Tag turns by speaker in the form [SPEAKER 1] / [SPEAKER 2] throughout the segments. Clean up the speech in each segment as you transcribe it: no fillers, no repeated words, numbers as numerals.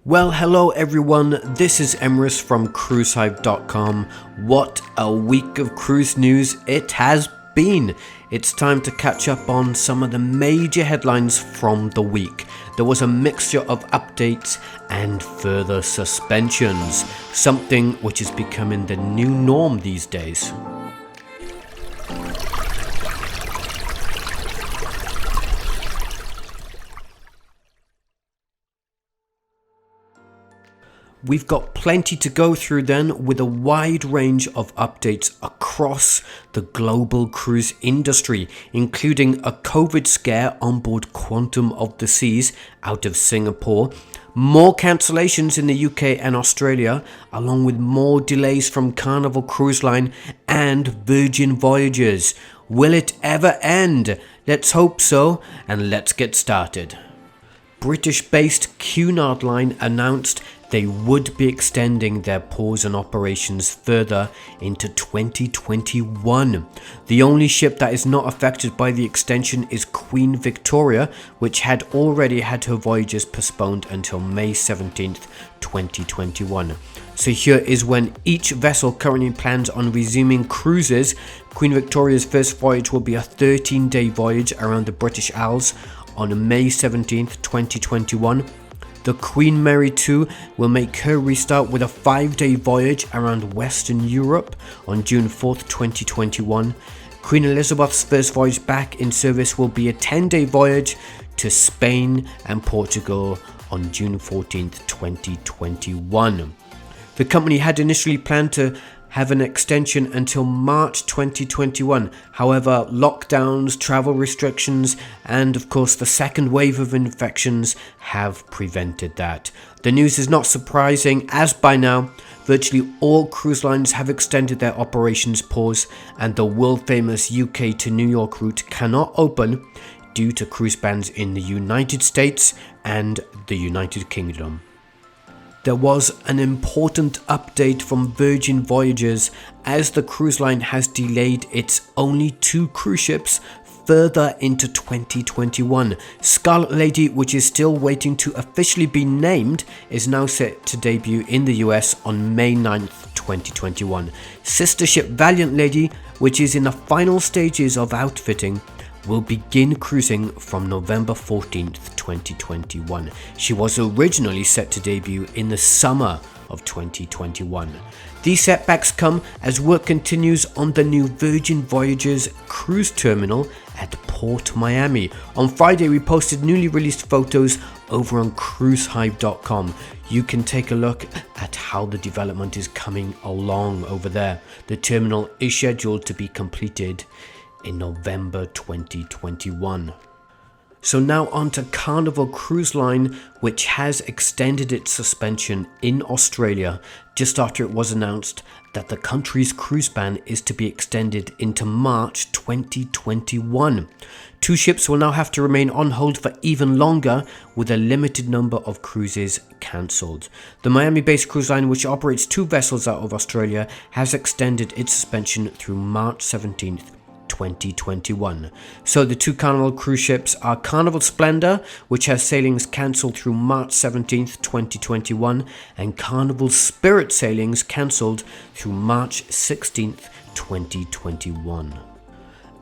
[SPEAKER 1] Well, hello everyone, this is Emrys from cruisehive.com. What a week of cruise news it has been. It's time to catch up on some of the major headlines from the week. There was a mixture of updates and further suspensions, something which is becoming the new norm these days. We've got plenty to go through then, with a wide range of updates across the global cruise industry, including a COVID scare on board Quantum of the Seas out of Singapore, more cancellations in the UK and Australia, along with more delays from Carnival Cruise Line and Virgin Voyages. Will it ever end? Let's hope so, and let's get started. British-based CUNARD line announced they would be extending their pause on operations further into 2021. The only ship that is not affected by the extension is Queen Victoria, which had already had her voyages postponed until May 17th, 2021. So here is when each vessel currently plans on resuming cruises. Queen Victoria's first voyage will be a 13-day voyage around the British Isles on May 17th, 2021. The Queen Mary II will make her restart with a 5-day voyage around Western Europe on June 4th, 2021. Queen Elizabeth's first voyage back in service will be a 10-day voyage to Spain and Portugal on June 14th, 2021. The company had initially planned to have an extension until March 2021. However, lockdowns, travel restrictions, and of course the second wave of infections have prevented that. The news is not surprising, as by now, virtually all cruise lines have extended their operations pause, and the world famous UK to New York route cannot open due to cruise bans in the United States and the United Kingdom. There was an important update from Virgin Voyages, as the cruise line has delayed its only 2 cruise ships further into 2021. Scarlet Lady, which is still waiting to officially be named, is now set to debut in the US on May 9th, 2021. Sister ship Valiant Lady, which is in the final stages of outfitting, will begin cruising from November 14th, 2021. She was originally set to debut in the summer of 2021. These setbacks come as work continues on the new Virgin Voyages cruise terminal at Port Miami. On Friday, we posted newly released photos over on cruisehive.com. You can take a look at how the development is coming along over there. The terminal is scheduled to be completed in November 2021. So now on to Carnival Cruise Line, which has extended its suspension in Australia just after it was announced that the country's cruise ban is to be extended into March 2021. 2 ships will now have to remain on hold for even longer, with a limited number of cruises cancelled. The Miami-based cruise line, which operates 2 vessels out of Australia, has extended its suspension through March 17th, 2021. So the 2 Carnival cruise ships are Carnival Splendor, which has sailings cancelled through March 17th, 2021, and Carnival Spirit sailings cancelled through March 16th, 2021.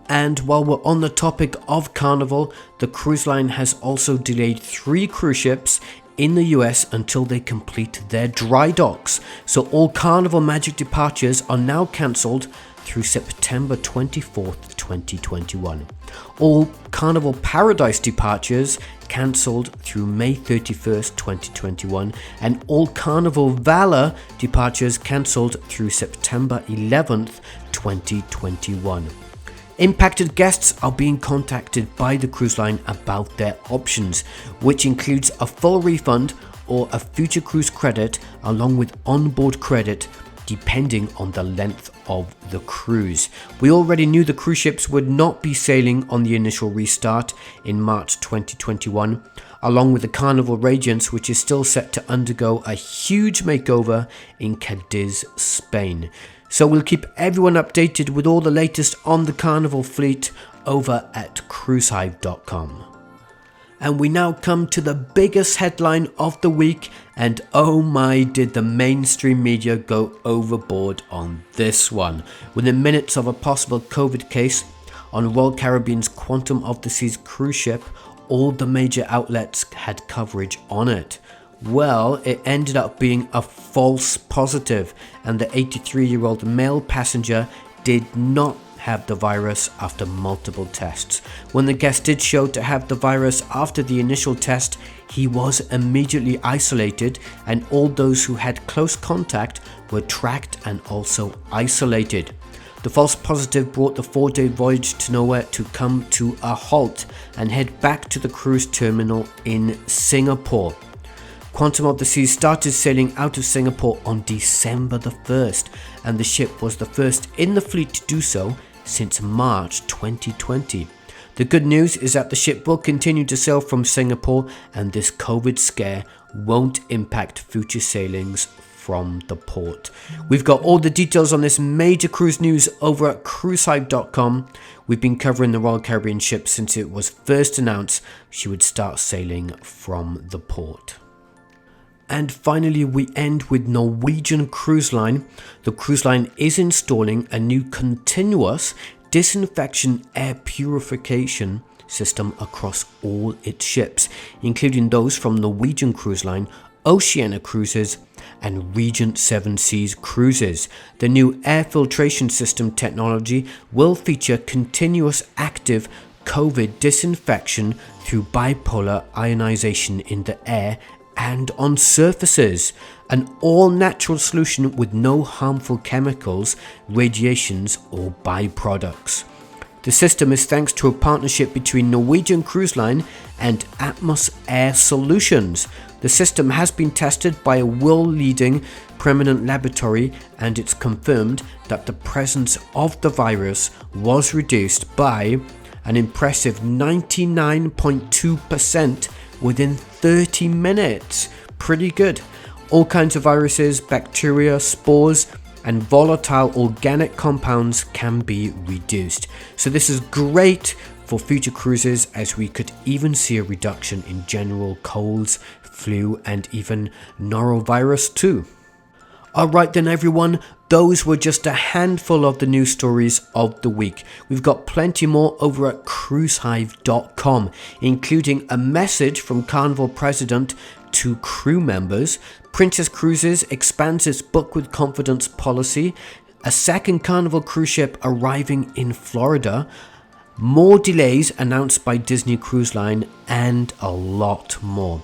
[SPEAKER 1] And while we're on the topic of Carnival, the cruise line has also delayed 3 cruise ships in the US until they complete their dry docks. So all Carnival Magic departures are now cancelled through September 24th, 2021. All Carnival Paradise departures cancelled through May 31st, 2021, and all Carnival Valor departures cancelled through September 11th, 2021. Impacted guests are being contacted by the cruise line about their options, which includes a full refund or a future cruise credit, along with onboard credit, depending on the length of the cruise. We already knew the cruise ships would not be sailing on the initial restart in March 2021, along with the Carnival Radiance, which is still set to undergo a huge makeover in Cadiz, Spain. So we'll keep everyone updated with all the latest on the Carnival fleet over at cruisehive.com. And we now come to the biggest headline of the week, and oh my, did the mainstream media go overboard on this one. Within minutes of a possible COVID case on Royal Caribbean's Quantum of the Seas cruise ship, all the major outlets had coverage on it. Well, it ended up being a false positive, and the 83-year-old male passenger did not have the virus after multiple tests. When the guest did show to have the virus after the initial test, he was immediately isolated, and all those who had close contact were tracked and also isolated. The false positive brought the 4-day voyage to nowhere to come to a halt and head back to the cruise terminal in Singapore. Quantum of the Seas started sailing out of Singapore on December the 1st, and the ship was the first in the fleet to do so since March 2020. The good news is that the ship will continue to sail from Singapore, and this COVID scare won't impact future sailings from the port. We've got all the details on this major cruise news over at cruisehive.com. We've been covering the Royal Caribbean ship since it was first announced she would start sailing from the port. And finally, we end with Norwegian Cruise Line. The cruise line is installing a new continuous disinfection air purification system across all its ships, including those from Norwegian Cruise Line, Oceania Cruises, and Regent 7 Seas Cruises. The new air filtration system technology will feature continuous active COVID disinfection through bipolar ionization in the air and on surfaces, an all-natural solution with no harmful chemicals, radiations or byproducts. The system is thanks to a partnership between Norwegian Cruise Line and Atmos Air Solutions. The system has been tested by a world-leading permanent laboratory, and it's confirmed that the presence of the virus was reduced by an impressive 99.2% within 30 minutes. Pretty good. All kinds of viruses, bacteria, spores, and volatile organic compounds can be reduced. So this is great for future cruises, as we could even see a reduction in general colds, flu, and even norovirus too. Alright then everyone, those were just a handful of the news stories of the week. We've got plenty more over at cruisehive.com, including a message from Carnival president to crew members, Princess Cruises expands its book with confidence policy, a second Carnival cruise ship arriving in Florida, more delays announced by Disney Cruise Line, and a lot more.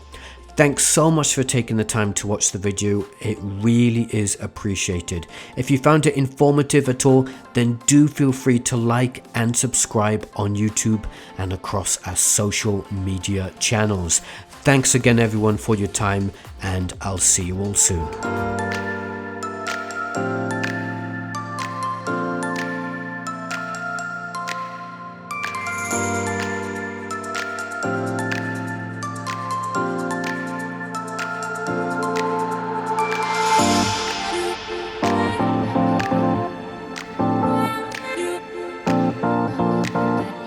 [SPEAKER 1] Thanks so much for taking the time to watch the video. It really is appreciated. If you found it informative at all, then do feel free to like and subscribe on YouTube and across our social media channels. Thanks again everyone for your time, and I'll see you all soon.